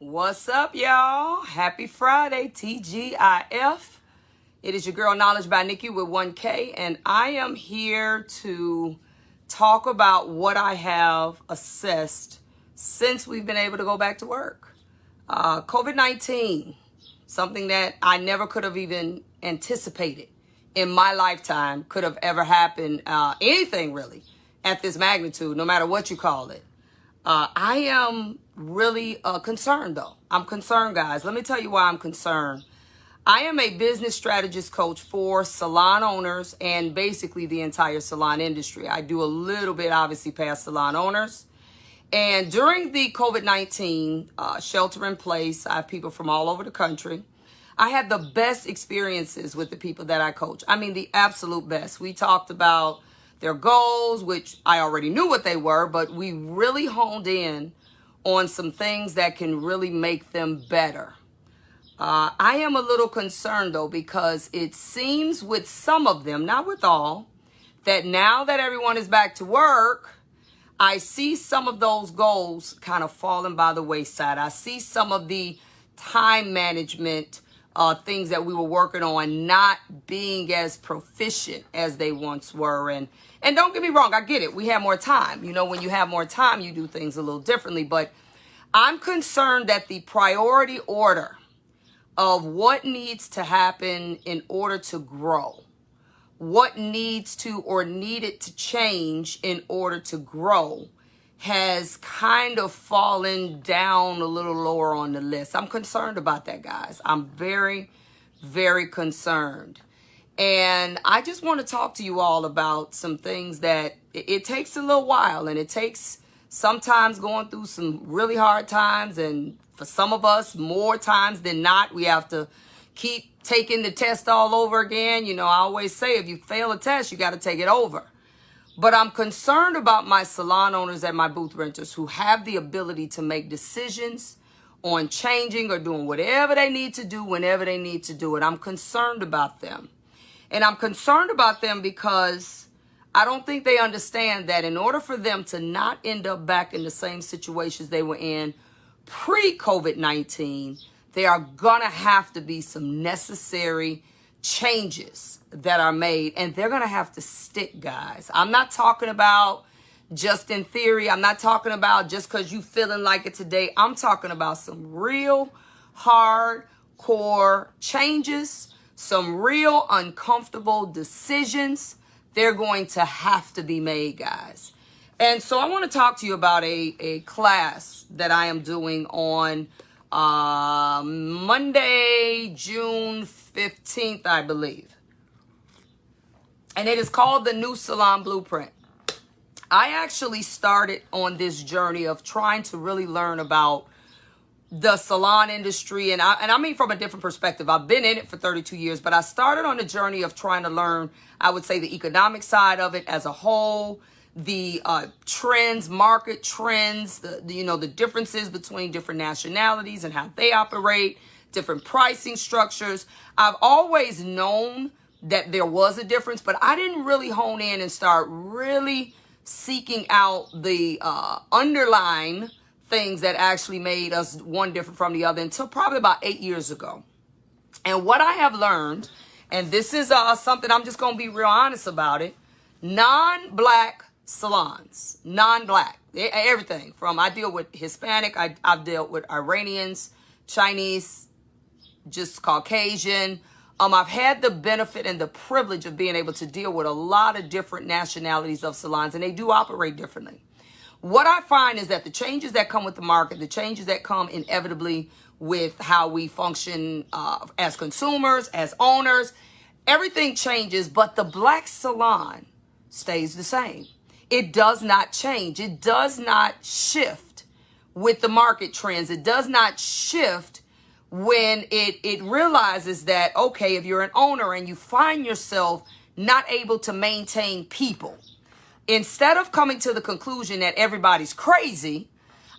What's up, y'all? Happy Friday, TGIF. It is your girl Knowledge by Nikki with 1K, and I am here to talk about what I have assessed since we've been able to go back to work. COVID-19, something that I never could have even anticipated in my lifetime could have ever happened, anything really, at this magnitude, no matter what you call it. I am really concerned, though. I'm concerned, guys. Let me tell you why I'm concerned. I am a business strategist coach for salon owners and basically the entire salon industry. I do a little bit, obviously, past salon owners. And during the COVID-19 shelter in place, I have people from all over the country. I had the best experiences with the people that I coach. I mean, the absolute best. We talked about their goals, which I already knew what they were, but we really honed in on some things that can really make them better. I am a little concerned, though, because it seems with some of them, not with all, that now that everyone is back to work, I see some of those goals kind of falling by the wayside. I see some of the time management things that we were working on not being as proficient as they once were. And don't get me wrong, I get it. We have more time. You know, when you have more time, you do things a little differently. But I'm concerned that the priority order of what needs to happen in order to grow, what needs to or needed to change in order to grow, has kind of fallen down a little lower on the list. I'm concerned about that, guys. I'm very, very concerned. And I just want to talk to you all about some things that it takes a little while, and it takes sometimes going through some really hard times, and for some of us more times than not, we have to keep taking the test all over again. You know, I always say if you fail a test, you got to take it over. But I'm concerned about my salon owners and my booth renters who have the ability to make decisions on changing or doing whatever they need to do whenever they need to do it. I'm concerned about them. And I'm concerned about them because I don't think they understand that in order for them to not end up back in the same situations they were in pre-COVID-19, there are going to have to be some necessary changes that are made, and they're going to have to stick, guys. I'm not talking about just in theory. I'm not talking about just because you feeling like it today. I'm talking about some real hardcore changes, some real uncomfortable decisions. They're going to have to be made, guys. And so I want to talk to you about a class that I am doing on Monday, June 15th, I believe. And it is called the new Salon Blueprint. I actually started on this journey of trying to really learn about the salon industry. And I mean from a different perspective. I've been in it for 32 years, but I started on the journey of trying to learn, I would say, the economic side of it as a whole, the trends, market trends, the differences between different nationalities and how they operate, different pricing structures. I've always known that there was a difference, but I didn't really hone in and start really seeking out the underlying things that actually made us one different from the other until probably about 8 years ago. And what I have learned, and this is something I'm just going to be real honest about it, non-black salons, non-black, everything from, I deal with Hispanic, I've dealt with Iranians, Chinese, just Caucasian. I've had the benefit and the privilege of being able to deal with a lot of different nationalities of salons, and they do operate differently. What I find is that the changes that come with the market, the changes that come inevitably with how we function as consumers, as owners, everything changes, but the black salon stays the same. It does not change. It does not shift with the market trends. It does not shift when it realizes that, okay, if you're an owner and you find yourself not able to maintain people, instead of coming to the conclusion that everybody's crazy,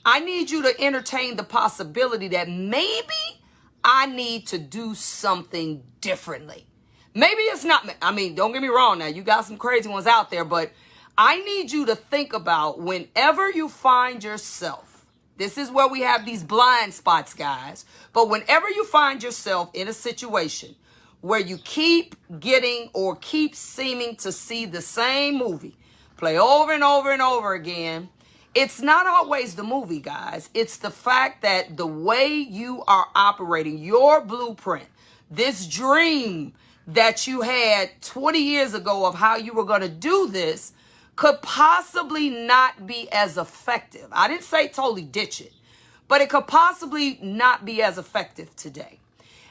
I need you to entertain the possibility that maybe I need to do something differently. Maybe it's not, I mean, don't get me wrong now, you got some crazy ones out there, but I need you to think about whenever you find yourself This is where we have these blind spots, guys. But whenever you find yourself in a situation where you keep getting or keep seeming to see the same movie play over and over and over again, it's not always the movie, guys. It's the fact that the way you are operating, your blueprint, this dream that you had 20 years ago of how you were going to do this could possibly not be as effective. I didn't say totally ditch it, but it could possibly not be as effective today.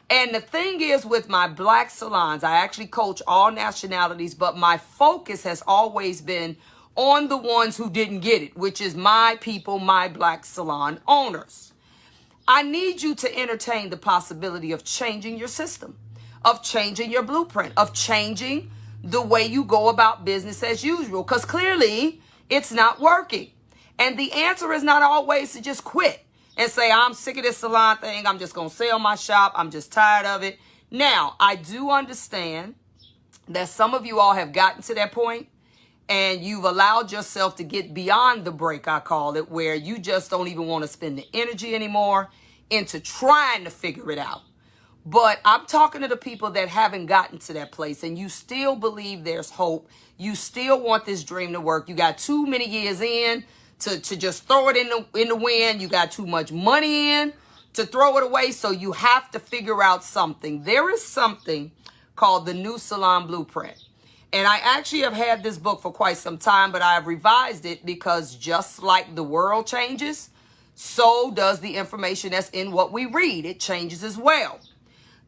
And the thing is, with my black salons, I actually coach all nationalities, but my focus has always been on the ones who didn't get it, which is my people, my black salon owners. I need you to entertain the possibility of changing your system, of changing your blueprint, of changing the way you go about business as usual, because clearly it's not working. And the answer is not always to just quit and say, I'm sick of this salon thing. I'm just going to sell my shop. I'm just tired of it. Now, I do understand that some of you all have gotten to that point and you've allowed yourself to get beyond the break, I call it, where you just don't even want to spend the energy anymore into trying to figure it out. But I'm talking to the people that haven't gotten to that place and you still believe there's hope. You still want this dream to work. You got too many years in to just throw it in the wind. You got too much money in to throw it away. So you have to figure out something. There is something called the new Salon Blueprint. And I actually have had this book for quite some time, but I have revised it because just like the world changes, so does the information that's in what we read. It changes as well.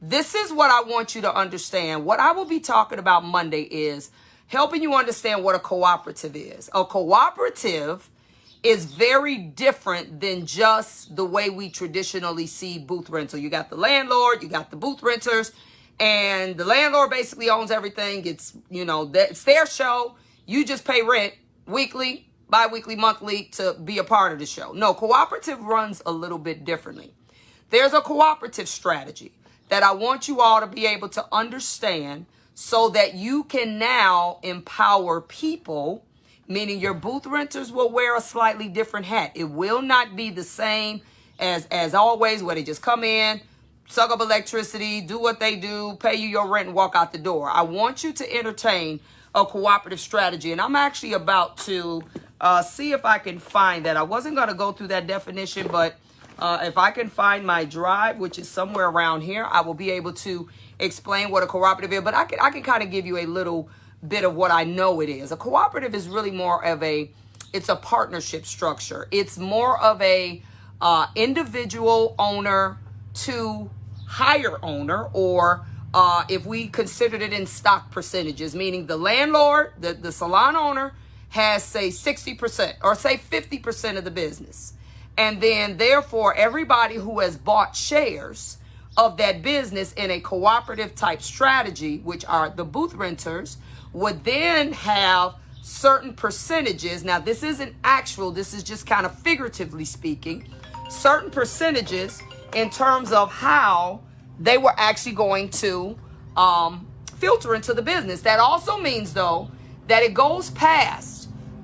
This is what I want you to understand. What I will be talking about Monday is helping you understand what a cooperative is. A cooperative is very different than just the way we traditionally see booth rental. You got the landlord, you got the booth renters, and the landlord basically owns everything. It's, it's their show. You just pay rent weekly, bi-weekly, monthly to be a part of the show. No, cooperative runs a little bit differently. There's a cooperative strategy that I want you all to be able to understand so that you can now empower people, meaning your booth renters will wear a slightly different hat. It will not be the same as always, where they just come in, suck up electricity, do what they do, pay you your rent and walk out the door. I want you to entertain a cooperative strategy. And I'm actually about to see if I can find that. I wasn't going to go through that definition, but if I can find my drive, which is somewhere around here, I will be able to explain what a cooperative is. But I can kind of give you a little bit of what I know it is. A cooperative is really more of it's a partnership structure. It's more of a individual owner to higher owner, or if we considered it in stock percentages, meaning the landlord, the salon owner has, say, 60% or say 50% of the business. And then therefore everybody who has bought shares of that business in a cooperative type strategy, which are the booth renters, would then have certain percentages. Now, this isn't actual, this is just kind of figuratively speaking, certain percentages in terms of how they were actually going to filter into the business. That also means, though, that it goes past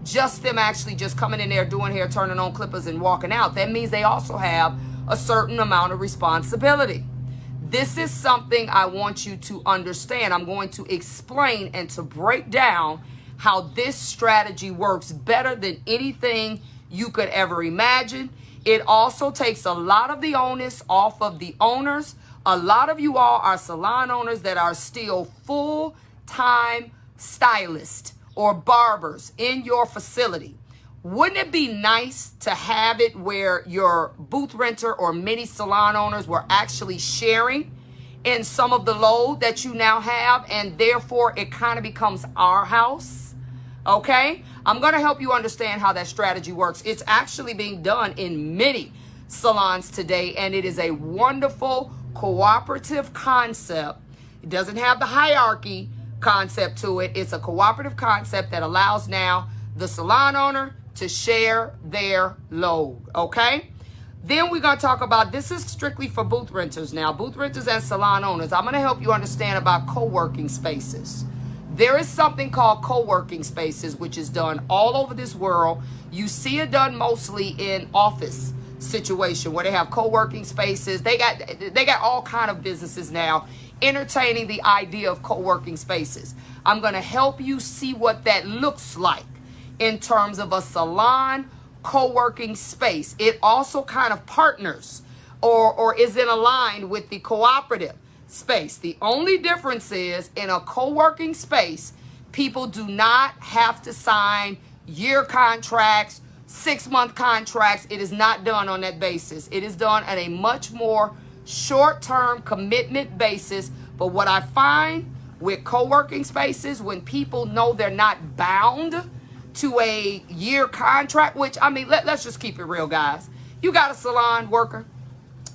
just them actually just coming in there, doing hair, turning on clippers and walking out. That means they also have a certain amount of responsibility. This is something I want you to understand. I'm going to explain and to break down how this strategy works better than anything you could ever imagine. It also takes a lot of the onus off of the owners. A lot of you all are salon owners that are still full-time stylists or barbers in your facility. Wouldn't it be nice to have it where your booth renter or many salon owners were actually sharing in some of the load that you now have, and therefore it kind of becomes our house? Okay? I'm going to help you understand how that strategy works. It's actually being done in many salons today, and it is a wonderful cooperative concept. It doesn't have the hierarchy concept to it. It's a cooperative concept that allows now the salon owner to share their load. Okay? Then we're going to talk about, this is strictly for booth renters now, booth renters and salon owners. I'm going to help you understand about co-working spaces. There is something called co-working spaces, which is done all over this world. You see it done mostly in office situation where they have co-working spaces. They got all kind of businesses now entertaining the idea of co-working spaces. I'm going to help you see what that looks like in terms of a salon co-working space. It also kind of partners or is in aligned with the cooperative space. The only difference is in a co-working space, people do not have to sign year contracts, 6-month contracts. It is not done on that basis. It is done at a much more short-term commitment basis. But what I find with co-working spaces, when people know they're not bound to a year contract, which, I mean, let's just keep it real, guys. You got a salon worker,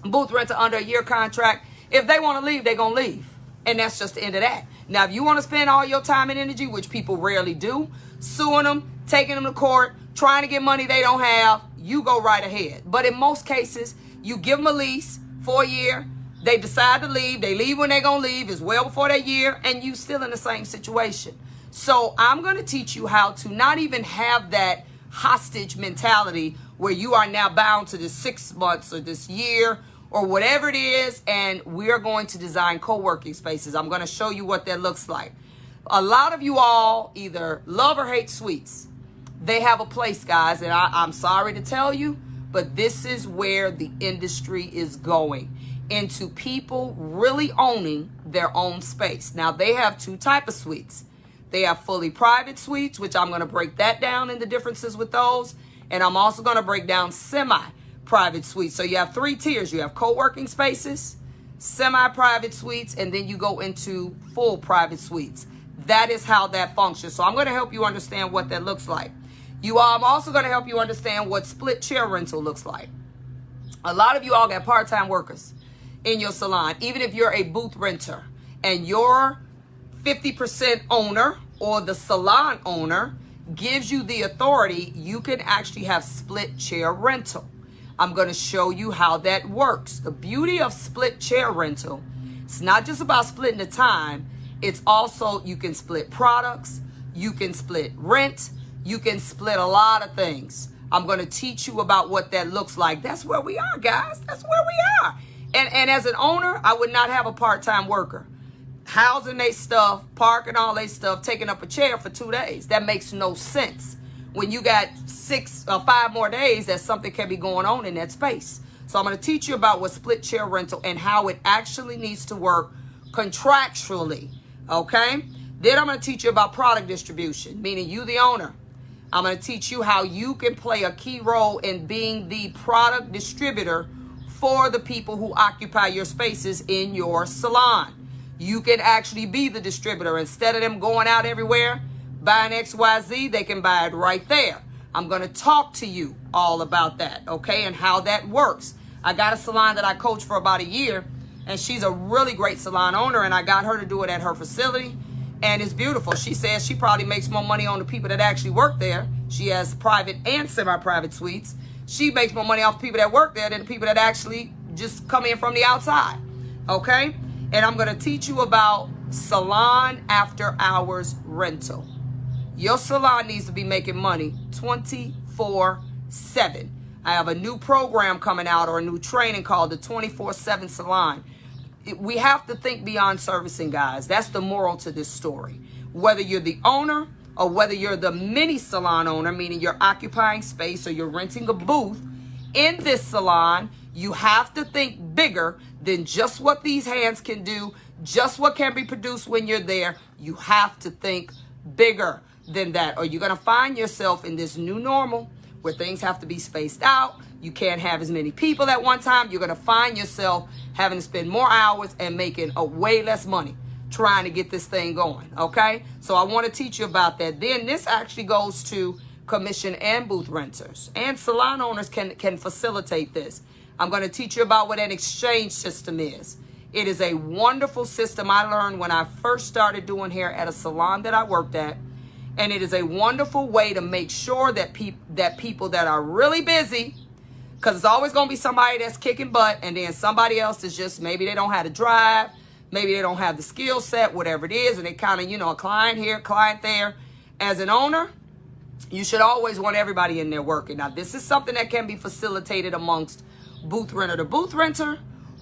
booth renter under a year contract. If they want to leave, they're going to leave. And that's just the end of that. Now, if you want to spend all your time and energy, which people rarely do, suing them, taking them to court, trying to get money they don't have, you go right ahead. But in most cases, you give them a lease for a year. They decide to leave. They leave when they're going to leave. It's well before that year, and you still in the same situation. So I'm going to teach you how to not even have that hostage mentality where you are now bound to this 6 months or this year or whatever it is, and we're going to design co-working spaces. I'm going to show you what that looks like. A lot of you all either love or hate suites. They have a place, guys, and I'm sorry to tell you, but this is where the industry is going, into people really owning their own space. Now, they have two types of suites. They have fully private suites, which I'm going to break that down in the differences with those. And I'm also going to break down semi-private suites. So you have 3 tiers. You have co-working spaces, semi-private suites, and then you go into full private suites. That is how that functions. So I'm going to help you understand what that looks like. I'm also going to help you understand what split chair rental looks like. A lot of you all got part-time workers in your salon. Even if you're a booth renter and you're 50% owner or the salon owner gives you the authority, you can actually have split chair rental. I'm going to show you how that works. The beauty of split chair rental, it's not just about splitting the time. It's also, you can split products, you can split rent, you can split a lot of things. I'm going to teach you about what that looks like. That's where we are, guys. That's where we are. And as an owner, I would not have a part-time worker housing their stuff, parking all their stuff, taking up a chair for 2 days. That makes no sense when you got 6 or 5 more days that something can be going on in that space. So I'm going to teach you about what split chair rental and how it actually needs to work contractually. Okay? Then I'm going to teach you about product distribution, meaning you, the owner. I'm going to teach you how you can play a key role in being the product distributor for the people who occupy your spaces in your salon. You can actually be the distributor. Instead of them going out everywhere, buying XYZ, they can buy it right there. I'm going to talk to you all about that, okay, and how that works. I got a salon that I coached for about a year, and she's a really great salon owner, and I got her to do it at her facility, and it's beautiful. She says she probably makes more money on the people that actually work there. She has private and semi-private suites. She makes more money off the people that work there than the people that actually just come in from the outside, okay? And I'm going to teach you about salon after hours rental. Your salon needs to be making money 24/7. I have a new program coming out, or a new training called the 24/7 Salon. We have to think beyond servicing, guys. That's the moral to this story. Whether you're the owner or whether you're the mini salon owner, meaning you're occupying space or you're renting a booth in this salon, you have to think bigger than just what these hands can do, just what can be produced when you're there. You have to think bigger than that, or you're going to find yourself in this new normal where things have to be spaced out. You can't have as many people at one time. You're going to find yourself having to spend more hours and making a way less money trying to get this thing going, okay? So I want to teach you about that. Then this actually goes to commission and booth renters, and salon owners can facilitate this. I'm going to teach you about what an exchange system is. It is a wonderful system I learned when I first started doing hair at a salon that I worked at. And it is a wonderful way to make sure that people that are really busy, because it's always going to be somebody that's kicking butt, and then somebody else is just, maybe they don't have the drive, maybe they don't have the skill set, whatever it is, and they kind of, a client here, client there. As an owner, You should always want everybody in there working. Now, this is something that can be facilitated amongst booth renter to booth renter,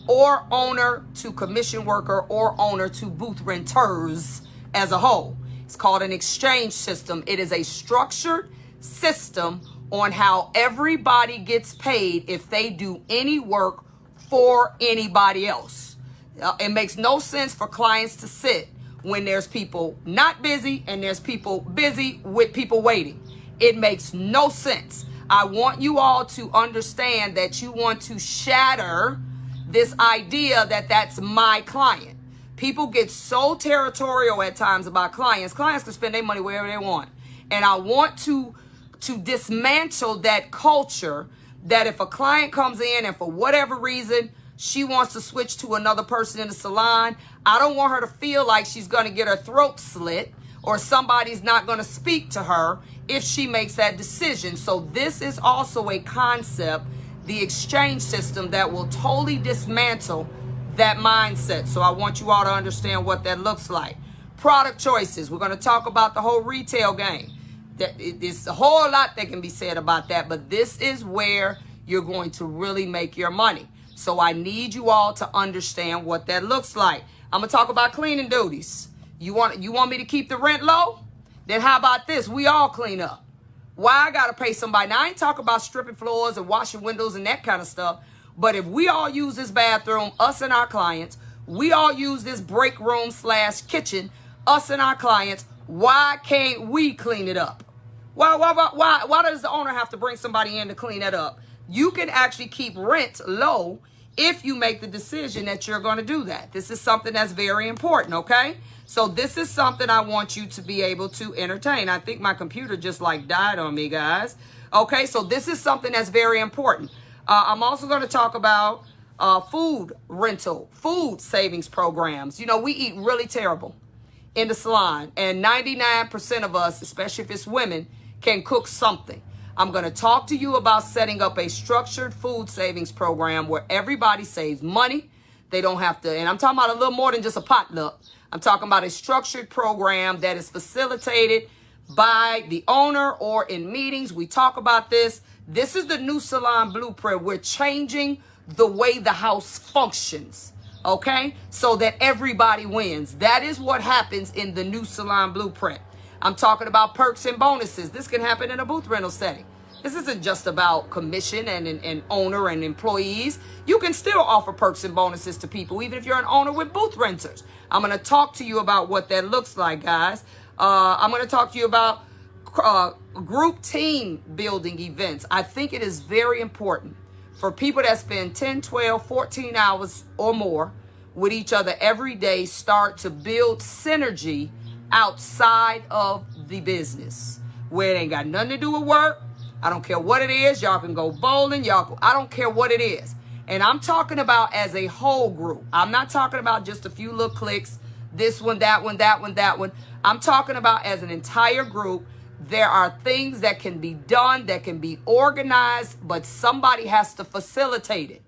or owner to commission worker, or owner to booth renters as a whole. It's called an exchange system. It is a structured system on how everybody gets paid if they do any work for anybody else. It makes no sense for clients to sit when there's people not busy and there's people busy with people waiting. It makes no sense. I want you all to understand that you want to shatter this idea that that's my client. People get so territorial at times about clients. Clients can spend their money wherever they want. And I want to dismantle that culture that if a client comes in and for whatever reason she wants to switch to another person in the salon, I don't want her to feel like she's going to get her throat slit or somebody's not going to speak to her if she makes that decision. So this is also a concept, the exchange system, that will totally dismantle that mindset. So I want you all to understand what that looks like. Product choices. We're going to talk about the whole retail game. There's a whole lot that can be said about that, but this is where you're going to really make your money. So I need you all to understand what that looks like. I'm going to talk about cleaning duties. You want me to keep the rent low? Then how about this? We all clean up. Why I got to pay somebody? Now, I ain't talking about stripping floors and washing windows and that kind of stuff. But if we all use this bathroom, us and our clients, we all use this break room / kitchen, us and our clients, why can't we clean it up? Why does the owner have to bring somebody in to clean that up? You can actually keep rent low if you make the decision that you're going to do that. This is something that's very important, okay? So this is something I want you to be able to entertain. I think my computer just like died on me, guys. Okay, so this is something that's very important. I'm also going to talk about food rental, food savings programs. You know, we eat really terrible in the salon, and 99% of us, especially if it's women, can cook something. I'm going to talk to you about setting up a structured food savings program where everybody saves money. They don't have to, and I'm talking about a little more than just a potluck. I'm talking about a structured program that is facilitated by the owner or in meetings. We talk about this. This is the new Salon Blueprint. We're changing the way the house functions, okay? So that everybody wins. That is what happens in the new Salon Blueprint. I'm talking about perks and bonuses. This can happen in a booth rental setting. This isn't just about commission and owner and employees. You can still offer perks and bonuses to people, even if you're an owner with booth renters. I'm going to talk to you about what that looks like, guys. I'm going to talk to you about group team building events. I think it is very important for people that spend 10, 12, 14 hours or more with each other every day, start to build synergy outside of the business where it ain't got nothing to do with work. I don't care what it is. Y'all can go bowling. I don't care what it is. And I'm talking about as a whole group. I'm not talking about just a few little cliques. This one, that one, that one, that one. I'm talking about as an entire group. There are things that can be done, that can be organized, but somebody has to facilitate it.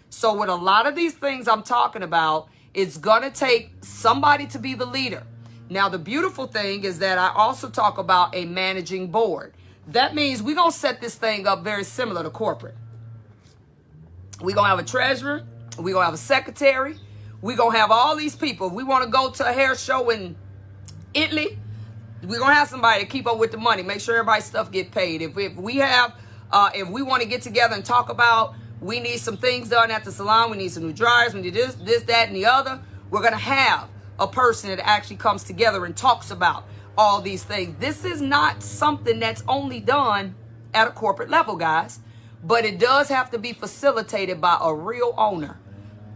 So with a lot of these things I'm talking about, it's going to take somebody to be the leader. Now, the beautiful thing is that I also talk about a managing board. That means we're going to set this thing up very similar to corporate. We're going to have a treasurer. We're going to have a secretary. We're going to have all these people. If we want to go to a hair show in Italy, we're going to have somebody to keep up with the money, make sure everybody's stuff get paid. If we want to get together and talk about, we need some things done at the salon, we need some new dryers, we need this, that, and the other, we're going to have a person that actually comes together and talks about all these things. This is not something that's only done at a corporate level, guys, but it does have to be facilitated by a real owner.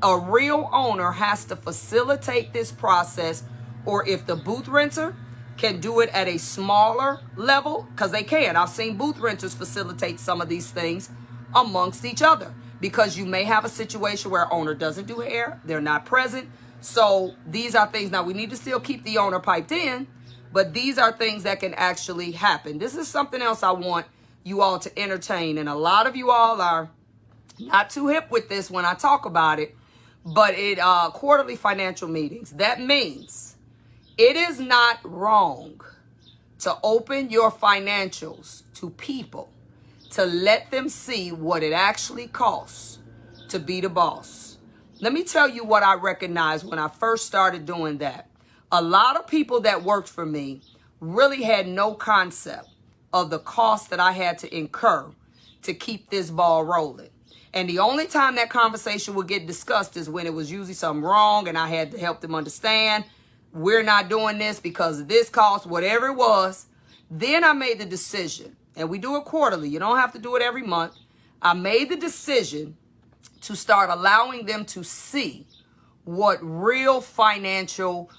A real owner has to facilitate this process, or if the booth renter can do it at a smaller level, because they can. I've seen booth renters facilitate some of these things amongst each other, because you may have a situation where owner doesn't do hair, they're not present. So these are things, now we need to still keep the owner piped in, but these are things that can actually happen. This is something else I want you all to entertain, and a lot of you all are not too hip with this when I talk about it, but quarterly financial meetings. That means it is not wrong to open your financials to people, to let them see what it actually costs to be the boss. Let me tell you what I recognized when I first started doing that. A lot of people that worked for me really had no concept of the cost that I had to incur to keep this ball rolling. And the only time that conversation would get discussed is when it was usually something wrong and I had to help them understand we're not doing this because of this cost, whatever it was. Then I made the decision, and we do it quarterly. You don't have to do it every month. I made the decision to start allowing them to see what real financial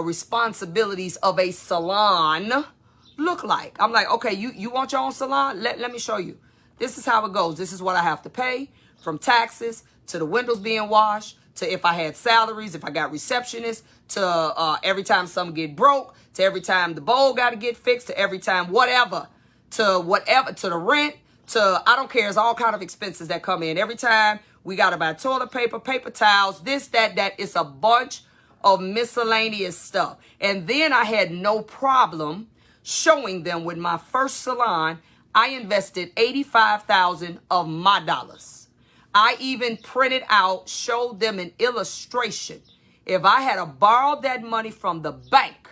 responsibilities of a salon look like. I'm like, okay, you want your own salon? Let me show you. This is how it goes. This is what I have to pay, from taxes to the windows being washed, to if I had salaries, if I got receptionists, to every time something get broke, to every time the bowl got to get fixed, to every time whatever, to the rent, to I don't care. It's all kind of expenses that come in. Every time we got to buy toilet paper, paper towels, this, that. It's a bunch of miscellaneous stuff. And then I had no problem showing them with my first salon, I invested $85,000 of my dollars. I even printed out, showed them an illustration. If I had borrowed that money from the bank,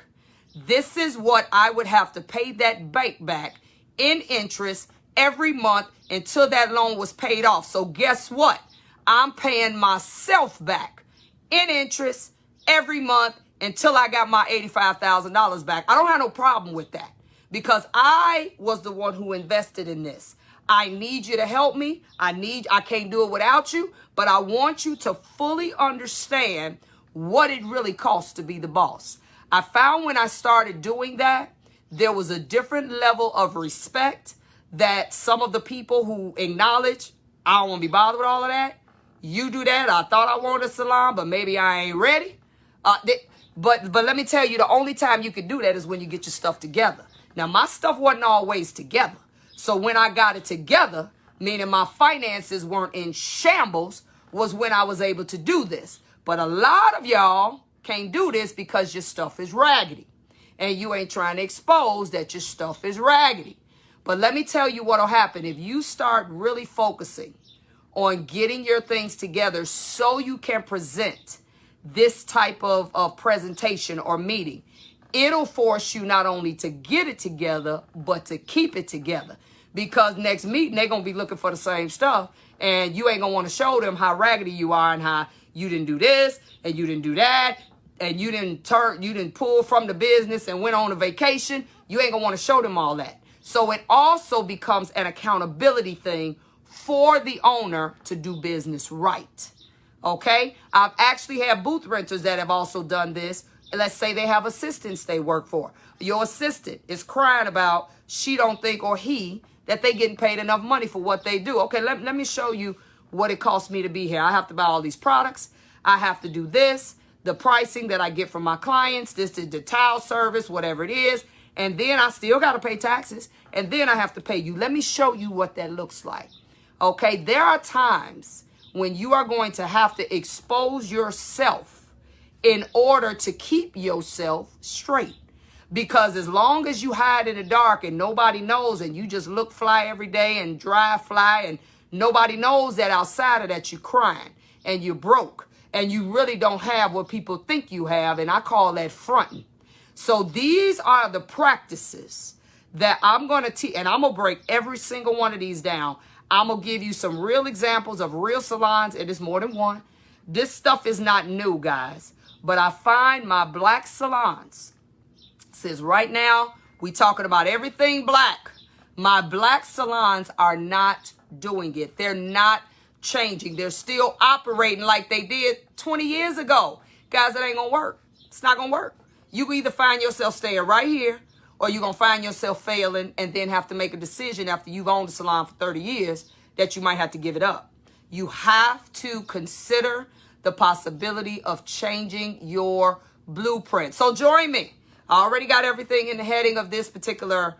this is what I would have to pay that bank back in interest every month until that loan was paid off. So guess what? I'm paying myself back in interest every month until I got my $85,000 back. I don't have no problem with that because I was the one who invested in this. I need you to help me. I can't do it without you, but I want you to fully understand what it really costs to be the boss. I found when I started doing that, there was a different level of respect that some of the people who acknowledge, I don't want to be bothered with all of that. You do that. I thought I wanted a salon, but maybe I ain't ready. But let me tell you, the only time you can do that is when you get your stuff together. Now, my stuff wasn't always together. So when I got it together, meaning my finances weren't in shambles, was when I was able to do this. But a lot of y'all can't do this because your stuff is raggedy. And you ain't trying to expose that your stuff is raggedy. But let me tell you what'll happen if you start really focusing on getting your things together so you can present this type of presentation or meeting. It'll force you not only to get it together, but to keep it together. Because next meeting, they're going to be looking for the same stuff. And you ain't going to want to show them how raggedy you are and how you didn't do this and you didn't do that. And you didn't pull from the business and went on a vacation. You ain't going to want to show them all that. So it also becomes an accountability thing for the owner to do business right. Okay? I've actually had booth renters that have also done this. Let's say they have assistants they work for. Your assistant is crying about she don't think or he that they getting paid enough money for what they do. Okay, let me show you what it costs me to be here. I have to buy all these products. I have to do this, the pricing that I get from my clients, this is the towel service, whatever it is. And then I still got to pay taxes. And then I have to pay you. Let me show you what that looks like. Okay, there are times when you are going to have to expose yourself in order to keep yourself straight. Because as long as you hide in the dark and nobody knows and you just look fly every day and drive fly and nobody knows that outside of that you're crying and you're broke and you really don't have what people think you have, and I call that fronting. So these are the practices that I'm going to teach, and I'm going to break every single one of these down. I'm going to give you some real examples of real salons, and it's more than one. This stuff is not new, guys, but I find my black salons, says right now, we talking about everything black. My black salons are not doing it. They're not changing. They're still operating like they did 20 years ago. Guys, it ain't going to work. It's not going to work. You can either find yourself staying right here or you're going to find yourself failing and then have to make a decision after you've owned the salon for 30 years that you might have to give it up. You have to consider the possibility of changing your blueprint. So join me. I already got everything in the heading of this particular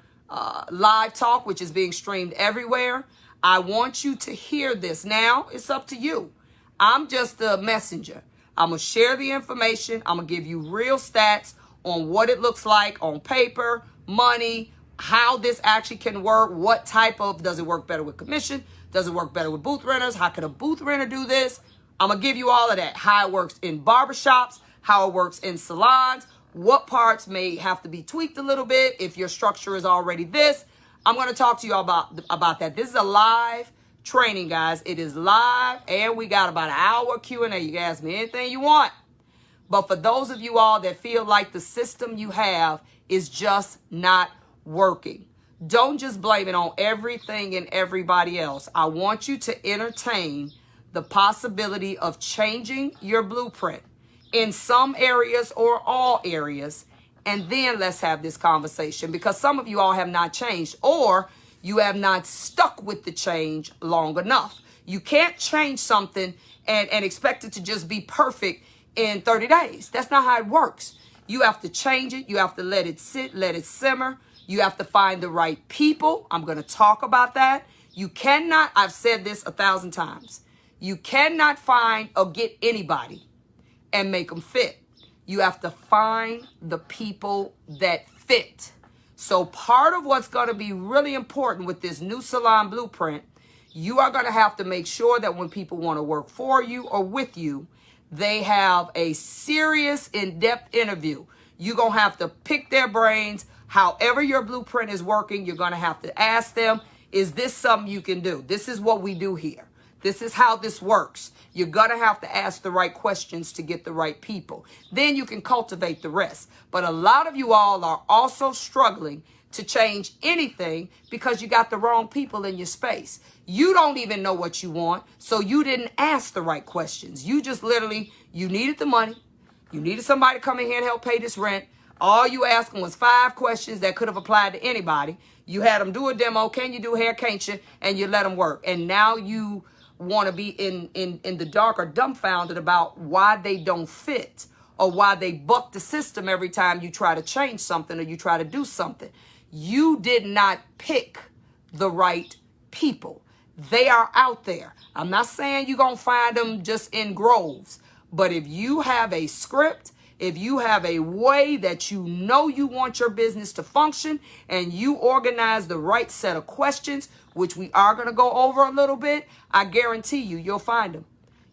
live talk, which is being streamed everywhere. I want you to hear this. Now, it's up to you. I'm just the messenger. I'm going to share the information. I'm going to give you real stats on what it looks like on paper, money, how this actually can work, what type of, does it work better with commission? Does it work better with booth renters? How can a booth renter do this? I'm going to give you all of that. How it works in barbershops, how it works in salons, what parts may have to be tweaked a little bit if your structure is already this. I'm going to talk to you about that. This is a live training, guys. It is live, and we got about an hour Q&A. You can ask me anything you want. But for those of you all that feel like the system you have is just not working, don't just blame it on everything and everybody else. I want you to entertain the possibility of changing your blueprint in some areas or all areas, and then let's have this conversation, because some of you all have not changed, or you have not stuck with the change long enough. You can't change something and expect it to just be perfect in 30 days. That's not how it works. You have to change it. You have to let it sit, let it simmer. You have to find the right people. I'm going to talk about that. You cannot, I've said this 1,000 times, you cannot find or get anybody and make them fit. You have to find the people that fit. So part of what's going to be really important with this new Salon Blueprint, you are going to have to make sure that when people want to work for you or with you, they have a serious, in-depth interview. You're going to have to pick their brains. However your blueprint is working, you're going to have to ask them, is this something you can do? This is what we do here. This is how this works. You're going to have to ask the right questions to get the right people. Then you can cultivate the rest. But a lot of you all are also struggling to change anything because you got the wrong people in your space. You don't even know what you want, so you didn't ask the right questions. You just literally, you needed the money. You needed somebody to come in here and help pay this rent. All you asking was 5 questions that could have applied to anybody. You had them do a demo. Can you do hair? Can't you? And you let them work. And now you want to be in the dark or dumbfounded about why they don't fit or why they buck the system every time you try to change something or you try to do something. You did not pick the right people. They are out there. I'm not saying you're going to find them just in groves, but if you have a script, if you have a way that you know you want your business to function and you organize the right set of questions, which we are going to go over a little bit, I guarantee you, you'll find them.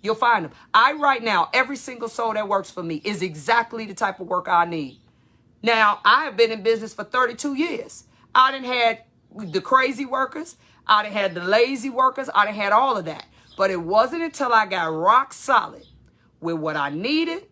You'll find them. Right now, every single soul that works for me is exactly the type of work I need. Now, I have been in business for 32 years. I done had the crazy workers. I done had the lazy workers. I done had all of that. But it wasn't until I got rock solid with what I needed.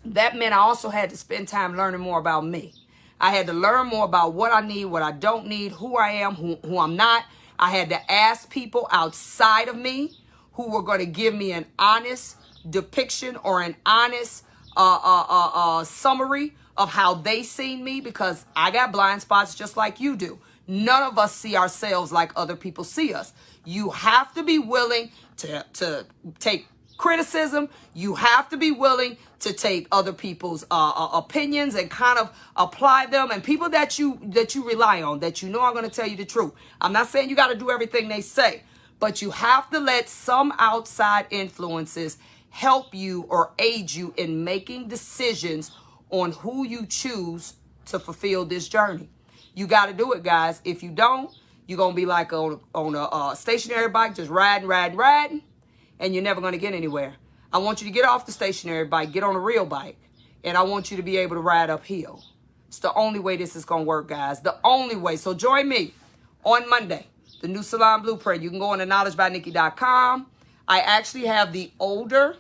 That meant I also had to spend time learning more about me. I had to learn more about what I need, what I don't need, who I am, who I'm not. I had to ask people outside of me who were going to give me an honest depiction or an honest summary of how they seen me, because I got blind spots just like you do. None of us see ourselves like other people see us. You have to be willing to take criticism. You have to be willing to take other people's opinions and kind of apply them, and people that you rely on, that you know are going to tell you the truth. I'm not saying you got to do everything they say, but you have to let some outside influences help you or aid you in making decisions on who you choose to fulfill this journey. You got to do it, guys. If you don't, you're going to be like on a stationary bike, just riding, and you're never going to get anywhere. I want you to get off the stationary bike, get on a real bike, and I want you to be able to ride uphill. It's the only way this is going to work, guys. The only way. So join me on Monday, the new Salon Blueprint. You can go on to knowledgebynikki.com. I actually have the older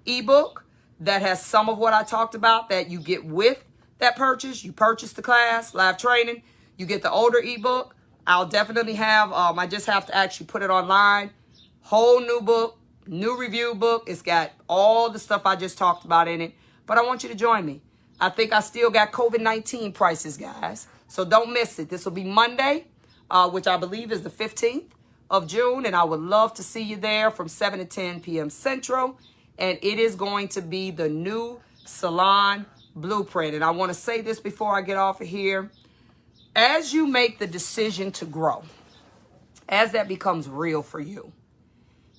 ebook that has some of what I talked about that you get with that purchase. You purchase the class, live training. You get the older ebook. I'll definitely have, I just have to actually put it online. Whole new book, new review book. It's got all the stuff I just talked about in it. But I want you to join me. I think I still got COVID-19 prices, guys. So don't miss it. This will be Monday, which I believe is the 15th of June. And I would love to see you there from 7 to 10 p.m. Central. And it is going to be the new Salon Blueprint. And I want to say this before I get off of here. As you make the decision to grow, as that becomes real for you,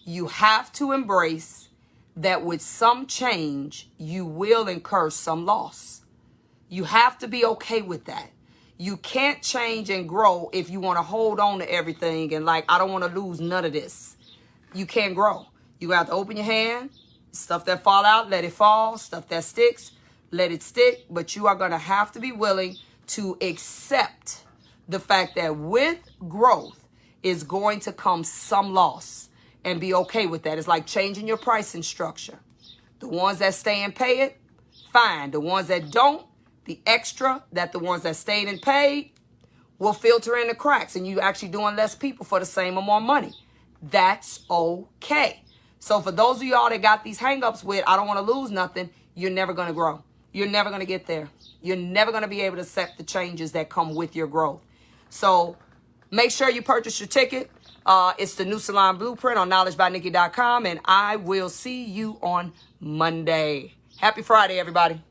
you have to embrace that with some change, you will incur some loss. You have to be okay with that. You can't change and grow if you want to hold on to everything and like, I don't want to lose none of this. You can't grow. You have to open your hand. Stuff that fall out, let it fall. Stuff that sticks, let it stick. But you are going to have to be willing to accept the fact that with growth is going to come some loss, and be okay with that. It's like changing your pricing structure. The ones that stay and pay it, fine. The ones that don't, the extra that the ones that stayed and paid will filter in the cracks, and you actually doing less people for the same or more money. That's okay. So for those of y'all that got these hangups with, I don't want to lose nothing, you're never going to grow. You're never going to get there. You're never going to be able to accept the changes that come with your growth. So make sure you purchase your ticket. It's the new Salon Blueprint on knowledgebynikki.com, and I will see you on Monday. Happy Friday, everybody.